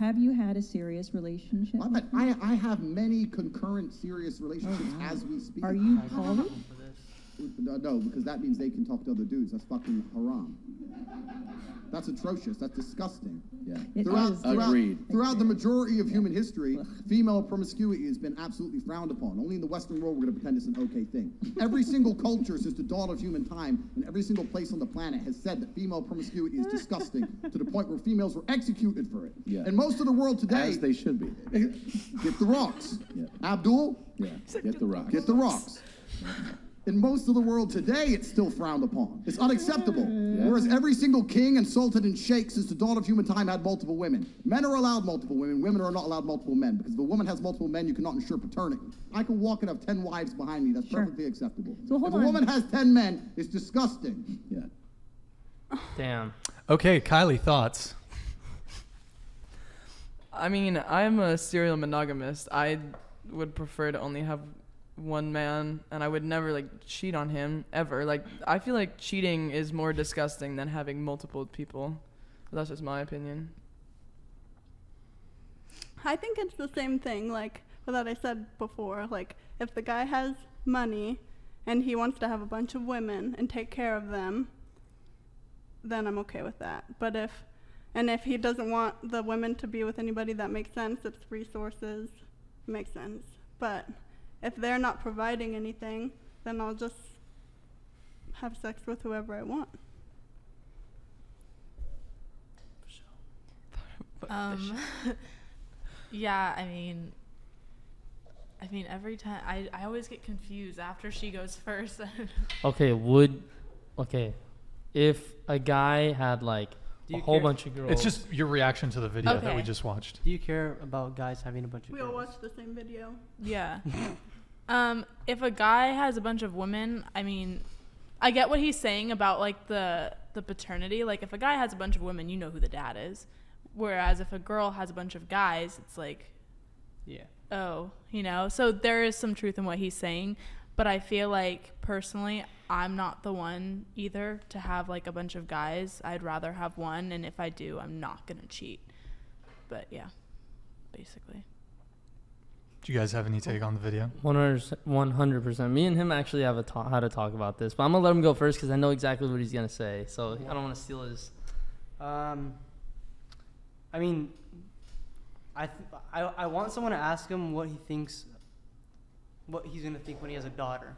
Have you had a serious relationship? I have many concurrent serious relationships as we speak. Are you poly? No, because that means they can talk to other dudes. That's fucking haram. That's atrocious. That's disgusting. Yeah. Throughout the majority of human history, female promiscuity has been absolutely frowned upon. Only in the Western world we're going to pretend it's an okay thing. Every single culture since the dawn of human time and every single place on the planet has said that female promiscuity is disgusting to the point where females were executed for it. Yeah. And most of the world today... As they should be. Get the rocks. Yeah. Abdul? Yeah, get the rocks. Get the rocks. In most of the world today, it's still frowned upon. It's unacceptable. Yeah. Whereas every single king and sultan and sheikh since the dawn of human time had multiple women. Men are allowed multiple women. Women are not allowed multiple men. Because if a woman has multiple men, you cannot ensure paternity. I can walk and have 10 wives behind me. That's perfectly acceptable. So if a woman has 10 men, it's disgusting. Yeah. Damn. Okay, Kylie, thoughts? I mean, I'm a serial monogamist. I would prefer to only have one man, and I would never cheat on him ever. I feel like cheating is more disgusting than having multiple people. That's just my opinion. I think it's the same thing, that I said before. If the guy has money and he wants to have a bunch of women and take care of them, then I'm okay with that. But if he doesn't want the women to be with anybody, that makes sense. It's resources, makes sense. But if they're not providing anything, then I'll just have sex with whoever I want. Yeah, I mean every time I always get confused after she goes first. If a guy had a whole bunch of girls. It's just your reaction to the video that we just watched. Do you care about guys having a bunch of girls? We all watched the same video. Yeah. If a guy has a bunch of women, I mean, I get what he's saying about the paternity. If a guy has a bunch of women, you know who the dad is. Whereas if a girl has a bunch of guys, it's so there is some truth in what he's saying. But I feel personally, I'm not the one either to have a bunch of guys. I'd rather have one, and if I do, I'm not gonna cheat. But yeah, basically. Do you guys have any take on the video? 100%. Me and him actually have had a talk about this, but I'm gonna let him go first because I know exactly what he's gonna say. So I don't want to steal his. I want someone to ask him what he thinks, what he's gonna think when he has a daughter.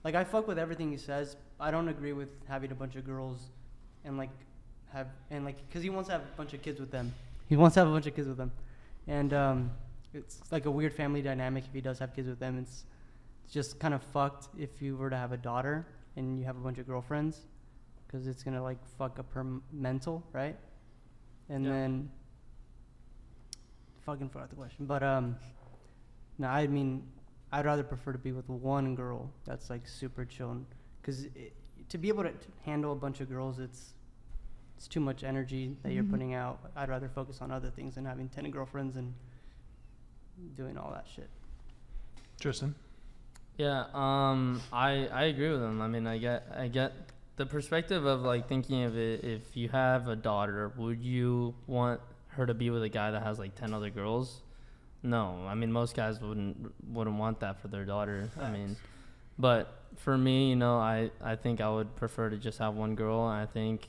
I fuck with everything he says. I don't agree with having a bunch of girls, and because he wants to have a bunch of kids with them. And it's a weird family dynamic if he does have kids with them. It's just kind of fucked if you were to have a daughter and you have a bunch of girlfriends, because it's gonna fuck up her mental, right? And then fucking forgot the question, but no, I mean, I'd rather prefer to be with one girl that's super chill, because to be able to handle a bunch of girls, it's too much energy that you're putting out. I'd rather focus on other things than having 10 girlfriends and doing all that shit. Tristan? Yeah, I agree with him. I mean, I get the perspective of thinking of it. If you have a daughter, would you want her to be with a guy that has 10 other girls? No, I mean, most guys wouldn't want that for their daughter. Facts. I mean, but for me, I think I would prefer to just have one girl. I think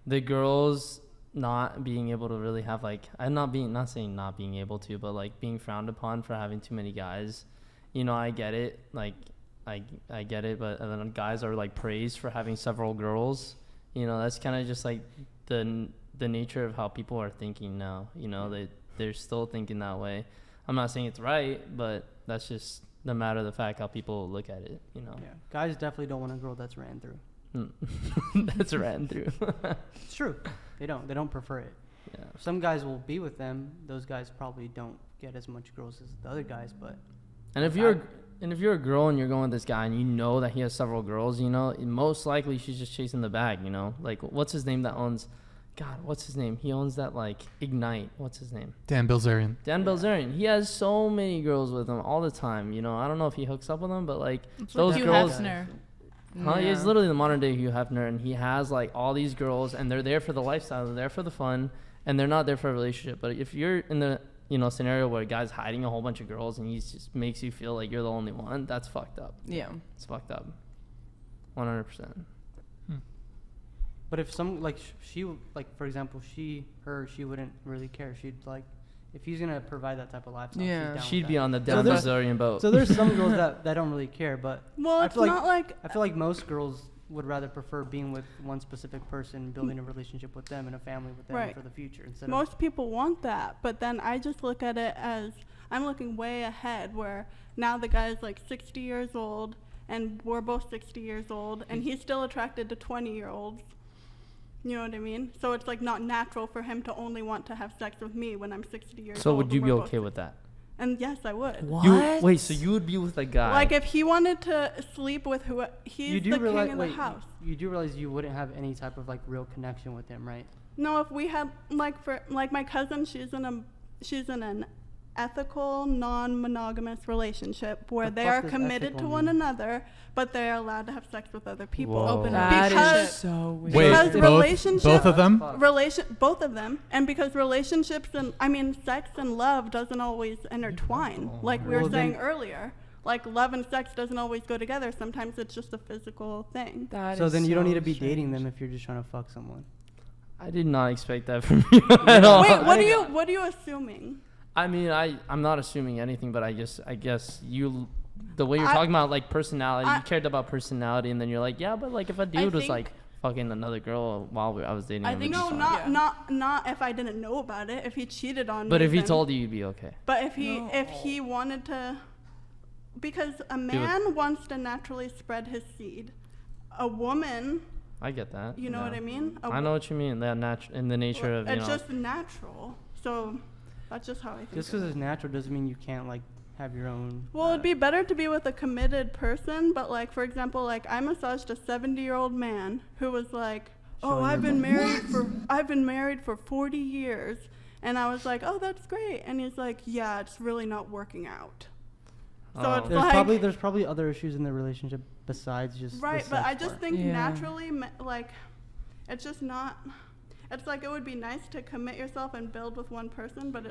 the girls not being able to really have not saying not being able to, but being frowned upon for having too many guys. I get it. I get it, but then guys are praised for having several girls. That's kind of just the nature of how people are thinking now. They're still thinking that way. I'm not saying it's right, but that's just the matter of the fact how people look at it. Yeah, guys definitely don't want a girl that's ran through. That's ran through. It's true. They don't prefer it. Yeah. Some guys will be with them. Those guys probably don't get as much girls as the other guys, but. And if you're a girl and you're going with this guy and you know that he has several girls, most likely she's just chasing the bag. What's his name that owns? God, what's his name? He owns that Ignite. What's his name? Dan Bilzerian. Bilzerian. He has so many girls with him all the time. I don't know if he hooks up with them, but those Hugh girls. Hefner. Yeah. He's literally the modern day Hugh Hefner, and he has all these girls, and they're there for the lifestyle, they're there for the fun, and they're not there for a relationship. But if you're in the scenario where a guy's hiding a whole bunch of girls and he just makes you feel like you're the only one, that's fucked up. Yeah. It's fucked up. 100%. But if some she for example she wouldn't really care. She'd like if he's gonna provide that type of lifestyle. Yeah. She'd be on the So there's- Brazilian boat. So there's some girls that don't really care, but Well, I it's feel not like I feel like most girls would rather prefer being with one specific person, building a relationship with them and a family with them Right. for the future instead most people want that, but then I just look at it as I'm looking way ahead where now the guy's like 60 years old and we're both 60 years old and he's still attracted to 20-year-olds. You know what I mean? So it's like not natural for him to only want to have sex with me when I'm 60 years old. So would and you be we're both okay with that? And yes, I would. Wait, so you would be with a guy? Like if he wanted to sleep with who he's the king of the house. You do realize you wouldn't have any type of like real connection with him, right? No, if we had like my cousin, she's in an ethical, non-monogamous relationship where The they fuck are does committed ethical to one mean? another, but they are allowed to have sex with other people. Whoa. Open That Because- is so weird. Wait, Because relationship- both of them? Both of them, and because relationships and sex and love doesn't always intertwine, like we were Well, saying then- earlier. Like love and sex doesn't always go together. Sometimes it's just a physical thing. That So is then you don't need to be strange. dating them if you're just trying to fuck someone. I did not expect that from you at all. Wait, what are you assuming? I mean, I'm not assuming anything, but I guess the way you're I- talking about like personality, I- you cared about personality, and then you're like, yeah, but like if a dude was think- like fucking another girl while I was dating I him, think it'd be No, fine. not if I didn't know about it. If he cheated on me. But if he then- told you, you'd be okay. But if he wanted to, because a man wants to naturally spread his seed. A woman, I get that. you know yeah. what I mean? I know what you mean. That in the nature of it's just natural. So that's just how I think. Just of because it. it's natural doesn't mean you can't like have your own. Well, it'd be better to be with a committed person, but like for example, like I massaged a 70-year-old man who was like, "Oh, Showing I've your been married for 40 years." And I was like, "Oh, that's great." And he's like, "Yeah, it's really not working out." So Oh. it's There's probably other issues in the relationship besides just right, the but sex I just part. think Yeah. naturally, like, it's just not. It's like it would be nice to commit yourself and build with one person, but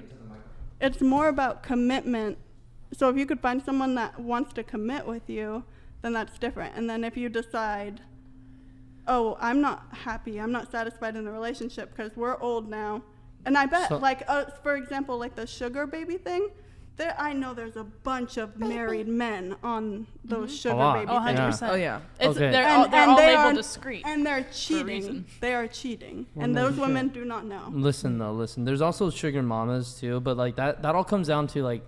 it's more about commitment. So if you could find someone that wants to commit with you, then that's different. And then if you decide, oh, I'm not happy, I'm not satisfied in the relationship because we're old now, and I bet, So- for example, like the sugar baby thing. I know there's a bunch of married men on those sugar lot. baby Oh, things. 100%. Oh yeah. It's, Okay. They're And- all, they're and all they labeled are- discreet. And they're reason. cheating. They are cheating. Well, And no, those you women shouldn't. do not know. Listen. There's also sugar mamas too, but like that all comes down to like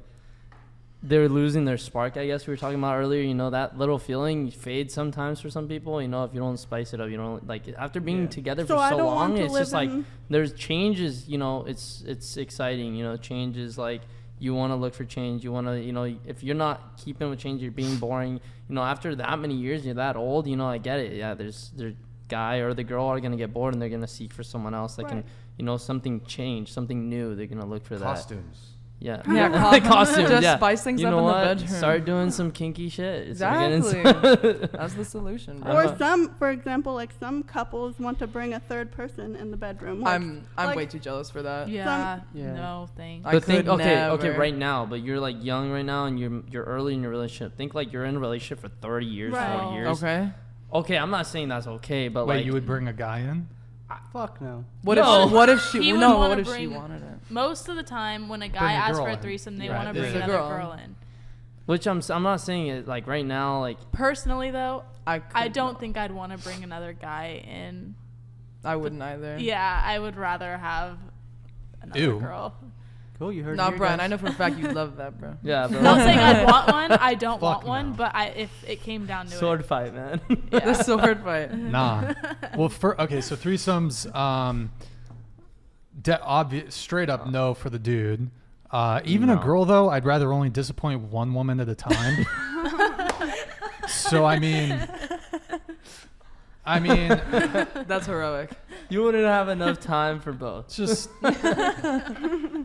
they're losing their spark. I guess we were talking about earlier. You know, that little feeling fades sometimes for some people. You know, if you don't spice it up, you don't like after being together So for I so don't long. want to It's live just like in- there's changes. You know, it's exciting. You know, changes like. You want to look for change. You want to, you know, if you're not keeping with change, you're being boring. You know, after that many years, you're that old. You know, I get it. Yeah, the guy or the girl are gonna get bored and they're gonna seek for someone else that can, Right. you know, something change, something new. They're gonna look for that. Costumes. Yeah, Yeah, costumes. just yeah. spice things you up know in the what? bedroom. Start doing some kinky shit. It's gonna Exactly. get into- That's the solution. Bro. I Or know. some, for example, like some couples want to bring a third person in the bedroom. Like, I'm like- way too jealous for that. Yeah. Yeah. No, thanks. I But think, could okay, never. right now, but you're like young right now and you're early in your relationship. Think like you're in a relationship for 30 years, Right. 40 years. Okay. Okay, I'm not saying that's okay, but Wait, like you would bring a guy in? Fuck no. What No. if she? He would No. wanna What if she bring- wanted it? Most of the time, when a Bring guy a asks girl for a in. threesome, they Right. want to It's bring a another girl. girl in. which I'm not saying it like right now, like Personally, though, I could don't not. think I'd want to bring another guy in. I wouldn't either. Yeah, I would rather have another Ew. girl. Cool, you heard. Nah, it here, Brian. guys. I know for a fact you love that, bro. yeah, but Not saying I'd want one. I don't Fuck want one, no. but if it came down to sword it, fight, man. The sword fight. Nah. Well, okay, so threesomes, straight up no for the dude. Even a No. girl though, I'd rather only disappoint one woman at a time. So I mean, That's heroic. You wouldn't have enough time for both. just